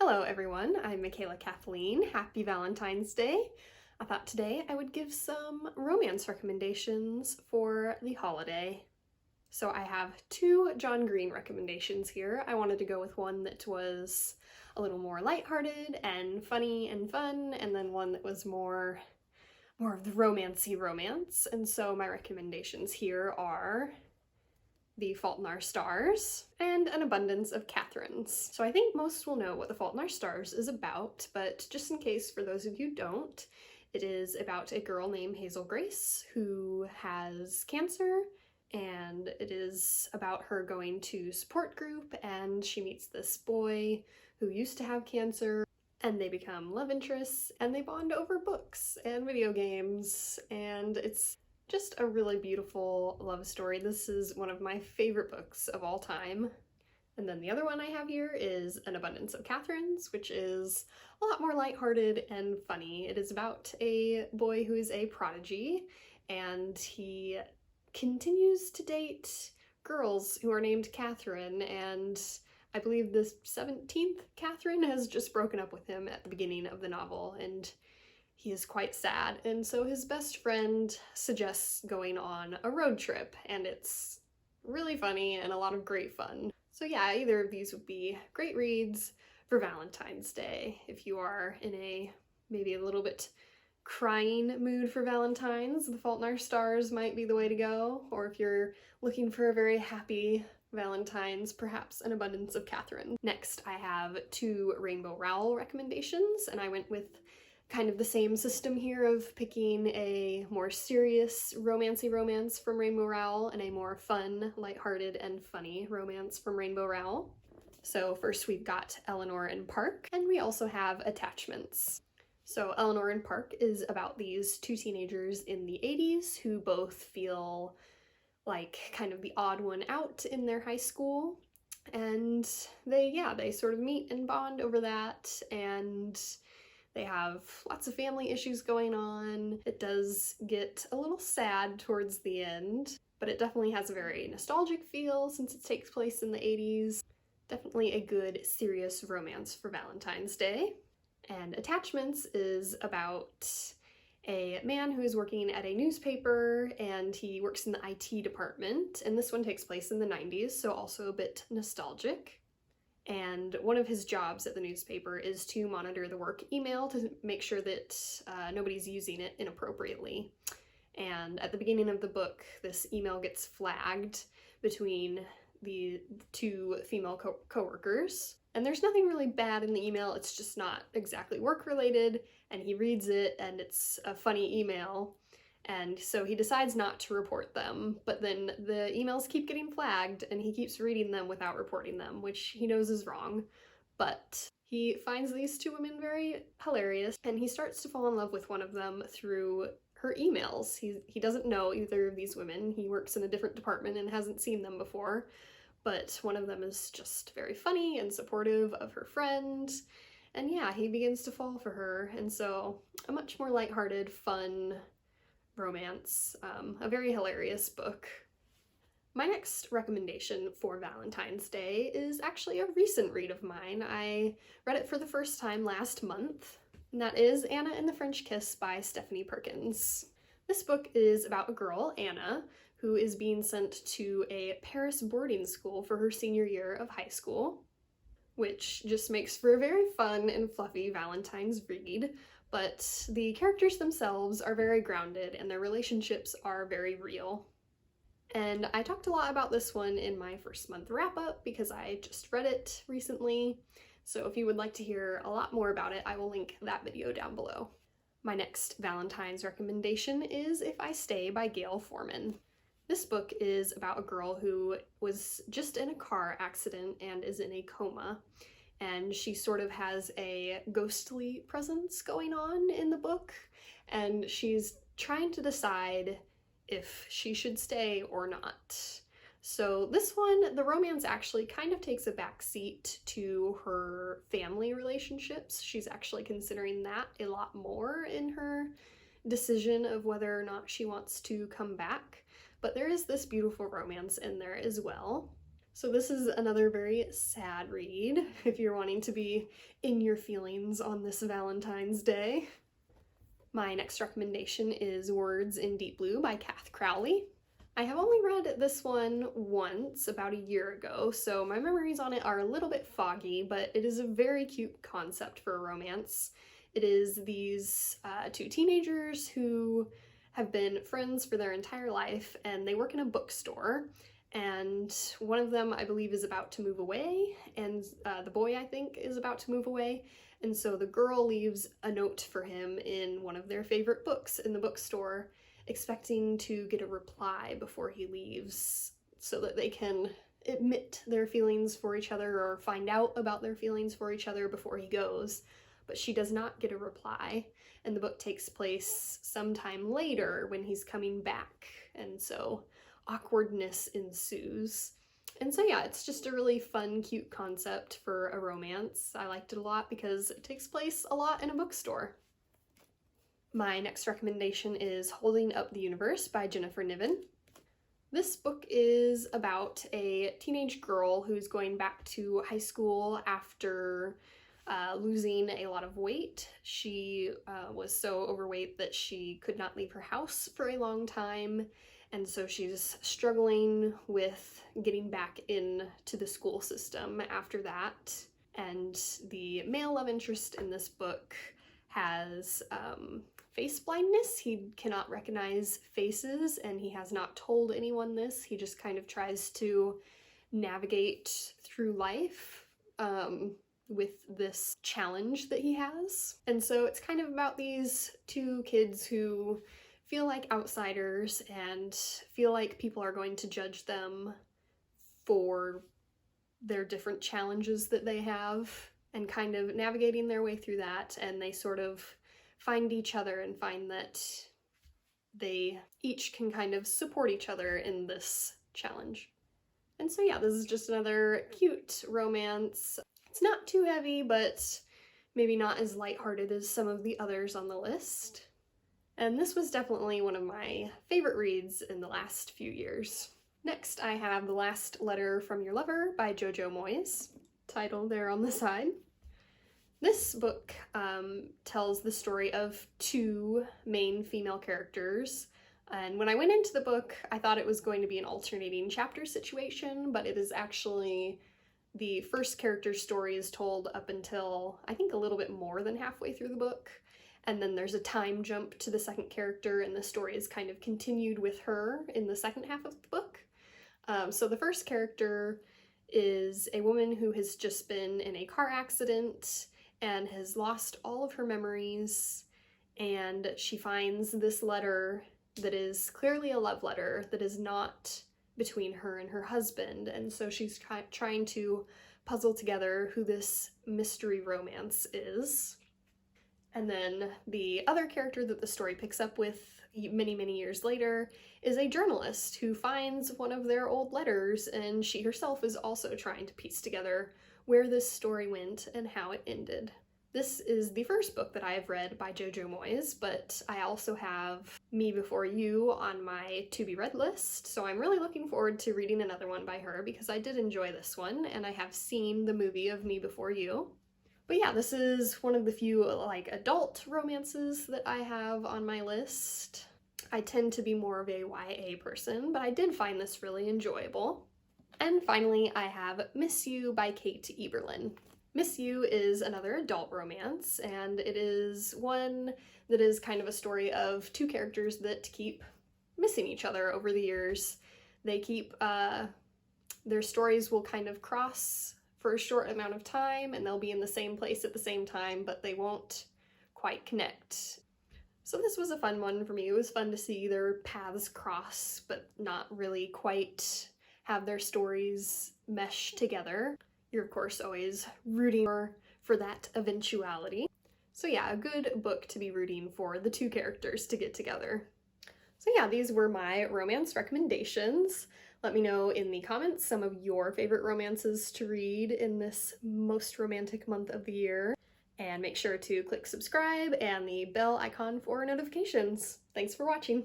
Hello everyone, I'm Michaela Kathleen. Happy Valentine's Day. I thought today I would give some romance recommendations for the holiday. So I have two John Green recommendations here. I wanted to go with one that was a little more lighthearted and funny and fun, and then one that was more of the romancy romance. And so my recommendations here are The Fault in Our Stars, and An Abundance of Catherines. So I think most will know what The Fault in Our Stars is about, but just in case for those of you who don't, it is about a girl named Hazel Grace who has cancer, and it is about her going to support group, and she meets this boy who used to have cancer, and they become love interests, and they bond over books and video games, and it's just a really beautiful love story. This is one of my favorite books of all time. And then the other one I have here is An Abundance of Catherines, which is a lot more lighthearted and funny. It is about a boy who is a prodigy, and he continues to date girls who are named Catherine, and I believe the 17th Catherine has just broken up with him at the beginning of the novel, and he is quite sad, and so his best friend suggests going on a road trip, and it's really funny and a lot of great fun. So yeah, either of these would be great reads for Valentine's Day. If you are in a maybe a little bit crying mood for Valentine's, The Fault in Our Stars might be the way to go, or if you're looking for a very happy Valentine's, perhaps An Abundance of Catherine. Next, I have two Rainbow Rowell recommendations, and I went with kind of the same system here of picking a more serious romancy romance from Rainbow Rowell and a more fun, lighthearted, and funny romance from Rainbow Rowell. So first we've got Eleanor and Park, and we also have Attachments. So Eleanor and Park is about these two teenagers in the 80s who both feel like kind of the odd one out in their high school, and they sort of meet and bond over that, and they have lots of family issues going on. It does get a little sad towards the end, but it definitely has a very nostalgic feel since it takes place in the 80s. Definitely a good, serious romance for Valentine's Day. And Attachments is about a man who is working at a newspaper, and he works in the IT department, and this one takes place in the 90s, so also a bit nostalgic. And one of his jobs at the newspaper is to monitor the work email to make sure that nobody's using it inappropriately. And at the beginning of the book, this email gets flagged between the two female co-workers. And there's nothing really bad in the email, it's just not exactly work-related, and he reads it, and it's a funny email. And so he decides not to report them, but then the emails keep getting flagged and he keeps reading them without reporting them, which he knows is wrong. But he finds these two women very hilarious, and he starts to fall in love with one of them through her emails. He doesn't know either of these women. He works in a different department and hasn't seen them before, but one of them is just very funny and supportive of her friend. And yeah, he begins to fall for her, and so a much more lighthearted, fun romance, a very hilarious book. My next recommendation for Valentine's Day is actually a recent read of mine. I read it for the first time last month, and that is Anna and the French Kiss by Stephanie Perkins. This book is about a girl, Anna, who is being sent to a Paris boarding school for her senior year of high school, which just makes for a very fun and fluffy Valentine's read. But the characters themselves are very grounded and their relationships are very real. And I talked a lot about this one in my first month wrap-up because I just read it recently. So if you would like to hear a lot more about it, I will link that video down below. My next Valentine's recommendation is If I Stay by Gail Forman. This book is about a girl who was just in a car accident and is in a coma. And she sort of has a ghostly presence going on in the book, and she's trying to decide if she should stay or not. So this one, the romance actually kind of takes a backseat to her family relationships. She's actually considering that a lot more in her decision of whether or not she wants to come back. But there is this beautiful romance in there as well. So this is another very sad read if you're wanting to be in your feelings on this Valentine's Day. My next recommendation is Words in Deep Blue by Kath Crowley. I have only read this one once, about a year ago, so my memories on it are a little bit foggy, but it is a very cute concept for a romance. It is these two teenagers who have been friends for their entire life, and they work in a bookstore, and one of them, I believe, is about to move away, and the boy, I think, is about to move away, and so the girl leaves a note for him in one of their favorite books in the bookstore, expecting to get a reply before he leaves so that they can admit their feelings for each other or find out about their feelings for each other before he goes. But she does not get a reply, and the book takes place sometime later when he's coming back, and so awkwardness ensues. And so yeah, it's just a really fun, cute concept for a romance. I liked it a lot because it takes place a lot in a bookstore. My next recommendation is Holding Up the Universe by Jennifer Niven. This book is about a teenage girl who's going back to high school after losing a lot of weight. She was so overweight that she could not leave her house for a long time, and so she's struggling with getting back into the school system after that. And the male love interest in this book has face blindness. He cannot recognize faces, and he has not told anyone this. He just kind of tries to navigate through life with this challenge that he has. And so it's kind of about these two kids who feel like outsiders and feel like people are going to judge them for their different challenges that they have, and kind of navigating their way through that, and they sort of find each other and find that they each can kind of support each other in this challenge. And so yeah, this is just another cute romance. It's not too heavy, but maybe not as lighthearted as some of the others on the list. And this was definitely one of my favorite reads in the last few years. Next, I have The Last Letter from Your Lover by Jojo Moyes, title there on the side. This book tells the story of two main female characters, and when I went into the book, I thought it was going to be an alternating chapter situation, but it is actually the first character's story is told up until, I think, a little bit more than halfway through the book, and then there's a time jump to the second character, and the story is kind of continued with her in the second half of the book. So the first character is a woman who has just been in a car accident and has lost all of her memories, and she finds this letter that is clearly a love letter that is not between her and her husband, and so she's trying to puzzle together who this mystery romance is. And then the other character that the story picks up with many, many years later is a journalist who finds one of their old letters, and she herself is also trying to piece together where this story went and how it ended. This is the first book that I have read by Jojo Moyes, but I also have Me Before You on my to-be-read list, so I'm really looking forward to reading another one by her because I did enjoy this one, and I have seen the movie of Me Before You. But yeah, this is one of the few like adult romances that I have on my list. I tend to be more of a YA person, but I did find this really enjoyable. And finally, I have Miss You by Kate Eberlin. Miss You is another adult romance, and it is one that is kind of a story of two characters that keep missing each other over the years. They keep, their stories will kind of cross for a short amount of time, and they'll be in the same place at the same time, but they won't quite connect. So this was a fun one for me. It was fun to see their paths cross, but not really quite have their stories mesh together. You're of course always rooting for that eventuality. So yeah, a good book to be rooting for the two characters to get together. So yeah, these were my romance recommendations. Let me know in the comments some of your favorite romances to read in this most romantic month of the year. And make sure to click subscribe and the bell icon for notifications. Thanks for watching!